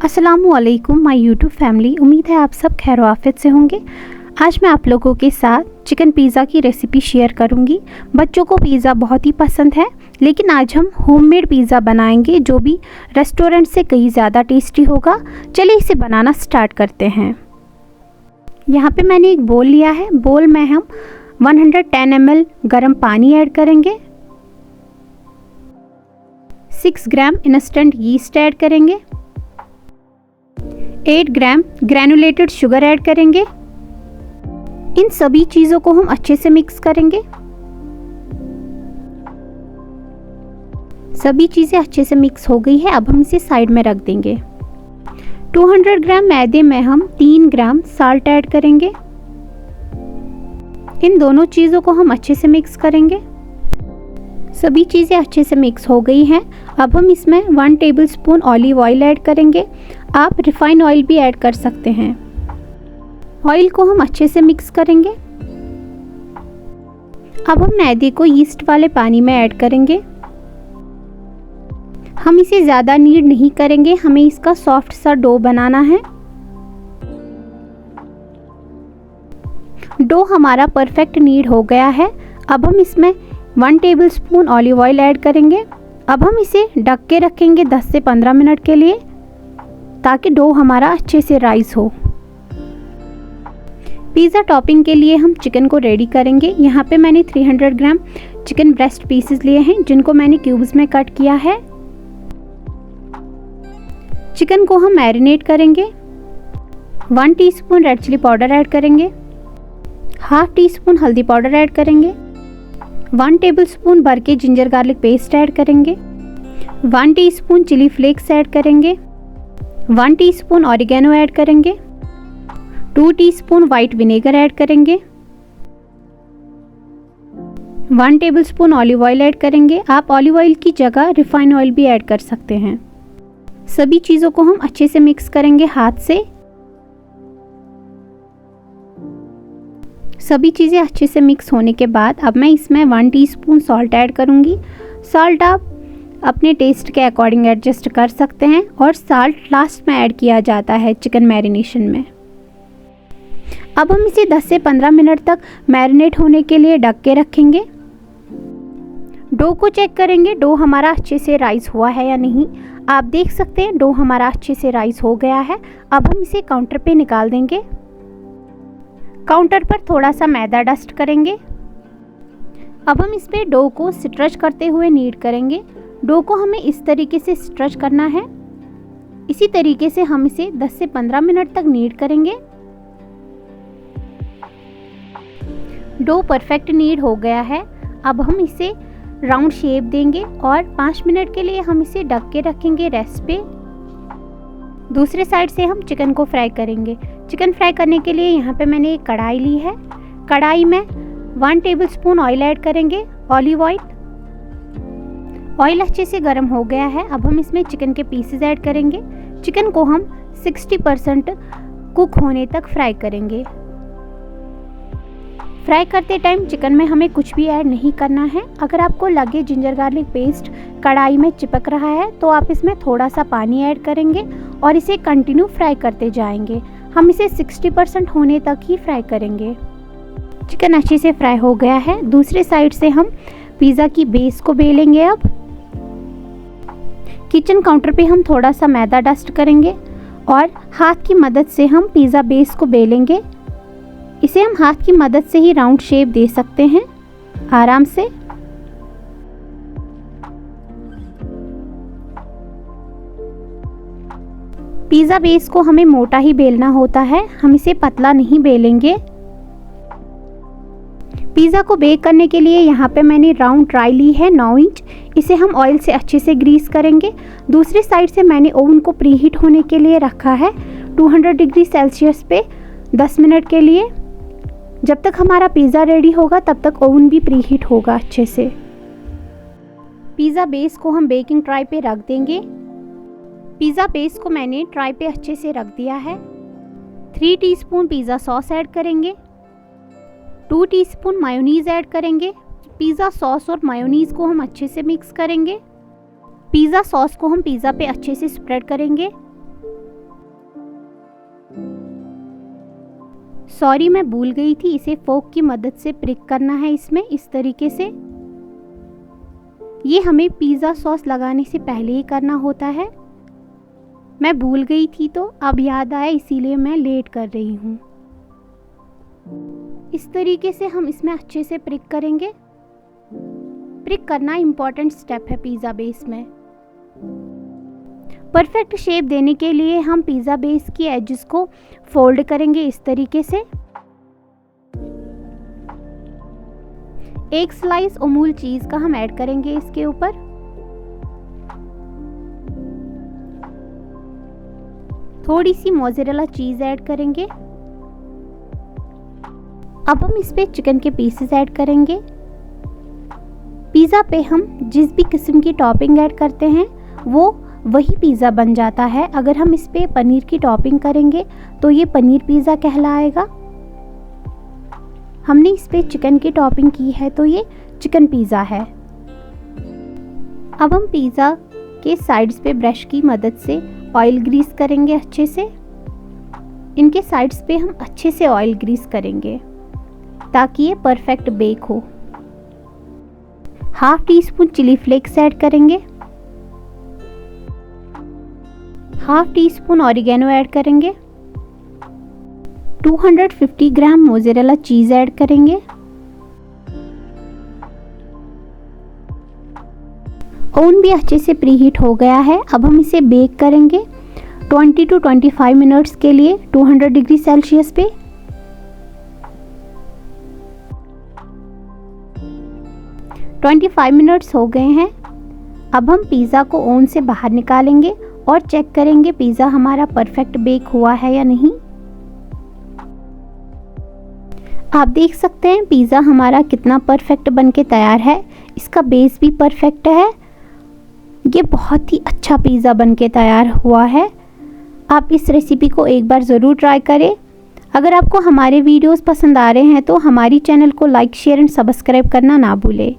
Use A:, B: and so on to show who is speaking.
A: अस्सलामुअलैकुम my YouTube family. उम्मीद है आप सब खैर आफियत से होंगे। आज मैं आप लोगों के साथ चिकन पिज़्ज़ा की रेसिपी शेयर करूंगी। बच्चों को पिज़्ज़ा बहुत ही पसंद है, लेकिन आज हम होममेड पिज़्ज़ा बनाएंगे जो भी रेस्टोरेंट से कहीं ज़्यादा टेस्टी होगा। चलिए इसे बनाना स्टार्ट करते हैं। यहाँ पे मैंने एक बोल लिया है। बोल में हम 110 ml गर्म पानी ऐड करेंगे, 6 ग्राम इंस्टेंट यीस्ट ऐड करेंगे, 8 ग्राम ग्रैनुलेटेड शुगर ऐड करेंगे। इन सभी चीज़ों को हम अच्छे से मिक्स करेंगे। सभी चीज़ें अच्छे से मिक्स हो गई है। अब हम इसे साइड में रख देंगे। 200 ग्राम मैदे में हम 3 ग्राम साल्ट ऐड करेंगे। इन दोनों चीज़ों को हम अच्छे से मिक्स करेंगे। सभी चीज़ें अच्छे से मिक्स हो गई हैं। अब हम इसमें 1 टेबलस्पून ऑलिव ऑयल ऐड करेंगे। आप रिफाइंड ऑयल भी ऐड कर सकते हैं। ऑयल को हम अच्छे से मिक्स करेंगे। अब हम मैदे को यीस्ट वाले पानी में ऐड करेंगे। हम इसे ज़्यादा नीड नहीं करेंगे, हमें इसका सॉफ्ट सा डो बनाना है। डो हमारा परफेक्ट नीड हो गया है। अब हम इसमें 1 टेबलस्पून ऑलिव ऑयल ऐड करेंगे। अब हम इसे ढक के रखेंगे 10 से 15 मिनट के लिए, ताकि डो हमारा अच्छे से राइस हो। पिज़्ज़ा टॉपिंग के लिए हम चिकन को रेडी करेंगे। यहाँ पे मैंने 300 ग्राम चिकन ब्रेस्ट पीसेस लिए हैं, जिनको मैंने क्यूब्स में कट किया है। चिकन को हम मैरिनेट करेंगे। 1 teaspoon red chilli powder add करेंगे, हाफ टी स्पून हल्दी पाउडर ऐड करेंगे, 1 टेबलस्पून भर के जिंजर गार्लिक पेस्ट ऐड करेंगे, 1 टीस्पून चिली फ्लेक्स ऐड करेंगे, 1 टीस्पून ऑरिगेनो ऐड करेंगे, 2 टीस्पून वाइट विनेगर ऐड करेंगे, 1 टेबलस्पून ऑलिव ऑयल ऐड करेंगे। आप ऑलिव ऑयल की जगह रिफाइंड ऑयल भी ऐड कर सकते हैं। सभी चीज़ों को हम अच्छे से मिक्स करेंगे हाथ से। सभी चीज़ें अच्छे से मिक्स होने के बाद अब मैं इसमें 1 टीस्पून सॉल्ट ऐड करूँगी। सॉल्ट आप अपने टेस्ट के अकॉर्डिंग एडजस्ट कर सकते हैं, और सॉल्ट लास्ट में ऐड किया जाता है चिकन मैरिनेशन में। अब हम इसे 10 से 15 मिनट तक मैरिनेट होने के लिए ढक के रखेंगे। डो को चेक करेंगे, डो हमारा अच्छे से राइस हुआ है या नहीं। आप देख सकते हैं डो हमारा अच्छे से राइस हो गया है। अब हम इसे काउंटर पे निकाल देंगे। काउंटर पर थोड़ा सा मैदा डस्ट करेंगे। अब हम इस पे डो को स्ट्रेच करते हुए नीड करेंगे। डो को हमें इस तरीके से स्ट्रेच करना है। इसी तरीके से हम इसे 10 से 15 मिनट तक नीड करेंगे। डो परफेक्ट नीड हो गया है। अब हम इसे राउंड शेप देंगे और 5 मिनट के लिए हम इसे ढक के रखेंगे रेस्ट पे। दूसरे साइड से हम चिकन को फ्राई करेंगे। चिकन फ्राई करने के लिए यहाँ पे मैंने एक कढ़ाई ली है। कढ़ाई में 1 टेबलस्पून ऑयल ऐड करेंगे, ऑलिव ऑयल। ऑयल अच्छे से गर्म हो गया है। अब हम इसमें चिकन के पीसेस ऐड करेंगे। चिकन को हम 60% कुक होने तक फ्राई करेंगे। फ्राई करते टाइम चिकन में हमें कुछ भी ऐड नहीं करना है। अगर आपको लगे जिंजर गार्लिक पेस्ट कढ़ाई में चिपक रहा है तो आप इसमें थोड़ा सा पानी ऐड करेंगे और इसे कंटिन्यू फ्राई करते जाएंगे। हम इसे 60% होने तक ही फ्राई करेंगे। चिकन अच्छे से फ्राई हो गया है। दूसरे साइड से हम पिज़्ज़ा की बेस को बेलेंगे। अब किचन काउंटर पे हम थोड़ा सा मैदा डस्ट करेंगे और हाथ की मदद से हम पिज़्ज़ा बेस को बेलेंगे। इसे हम हाथ की मदद से ही राउंड शेप दे सकते हैं आराम से। पिज़्ज़ा बेस को हमें मोटा ही बेलना होता है, हम इसे पतला नहीं बेलेंगे। पिज़्ज़ा को बेक करने के लिए यहाँ पे मैंने राउंड ट्राई ली है 9 इंच। इसे हम ऑयल से अच्छे से ग्रीस करेंगे। दूसरी साइड से मैंने ओवन को प्रीहीट होने के लिए रखा है 200 डिग्री सेल्सियस पे 10 मिनट के लिए। जब तक हमारा पिज़्ज़ा रेडी होगा तब तक ओवन भी प्रीहीट होगा अच्छे से। पिज़्ज़ा बेस को हम बेकिंग ट्राई पे रख देंगे। पिज़्ज़ा बेस को मैंने ट्राई पे अच्छे से रख दिया है। 3 टीस्पून पिज़्ज़ा सॉस ऐड करेंगे, 2 टीस्पून मायोनीज़ ऐड करेंगे। पिज़्ज़ा सॉस और मायोनीज़ को हम अच्छे से मिक्स करेंगे। पिज़्ज़ा सॉस को हम पिज़्ज़ा पे अच्छे से स्प्रेड करेंगे। सॉरी, मैं भूल गई थी, इसे फोक की मदद से प्रिक करना है इसमें इस तरीके से। ये हमें पिज़्ज़ा सॉस लगाने से पहले ही करना होता है। मैं भूल गई थी तो अब याद आया, इसीलिए मैं लेट कर रही हूँ। इस तरीके से हम इसमें अच्छे से प्रिक करेंगे। प्रिक करना इम्पॉर्टेंट स्टेप है पिज़्ज़ा बेस में। परफेक्ट शेप देने के लिए हम पिज़्ज़ा बेस की एजेस को फोल्ड करेंगे इस तरीके से। एक स्लाइस अमूल चीज़ का हम ऐड करेंगे इसके ऊपर। थोड़ी सी मोज़रेला चीज़ ऐड करेंगे। अब हम इस पे चिकन के पीसेस ऐड करेंगे। पिज़्ज़ा पे हम जिस भी किस्म की टॉपिंग ऐड करते हैं वो वही पिज़्ज़ा बन जाता है। अगर हम इस पे पनीर की टॉपिंग करेंगे तो ये पनीर पिज़्ज़ा कहलाएगा। हमने इस पे चिकन की टॉपिंग की है तो ये चिकन पिज़्ज़ा है। अब हम पिज़्ज़ा के साइड्स पे ब्रश की मदद से ऑयल ग्रीस करेंगे अच्छे से। इनके साइड्स पे हम अच्छे से ऑयल ग्रीस करेंगे ताकि ये परफेक्ट बेक हो। Half teaspoon chilli flakes add करेंगे। Half teaspoon oregano add करेंगे। 250 ग्राम मोज़रेला चीज़ ऐड करेंगे। ओवन भी अच्छे से प्रीहीट हो गया है। अब हम इसे बेक करेंगे 20 to 25 मिनट्स के लिए 200 डिग्री सेल्सियस पे। ट्वेंटी 25 मिनट्स हो गए हैं। अब हम पिज़्ज़ा को ओवन से बाहर निकालेंगे और चेक करेंगे पिज़्ज़ा हमारा परफेक्ट बेक हुआ है या नहीं। आप देख सकते हैं पिज़्ज़ा हमारा कितना परफेक्ट बनके तैयार है। इसका बेस भी परफेक्ट है। ये बहुत ही अच्छा पिज़्ज़ा बनके तैयार हुआ है। आप इस रेसिपी को एक बार ज़रूर ट्राई करें। अगर आपको हमारे वीडियोस पसंद आ रहे हैं तो हमारी चैनल को लाइक, शेयर एंड सब्सक्राइब करना ना भूलें।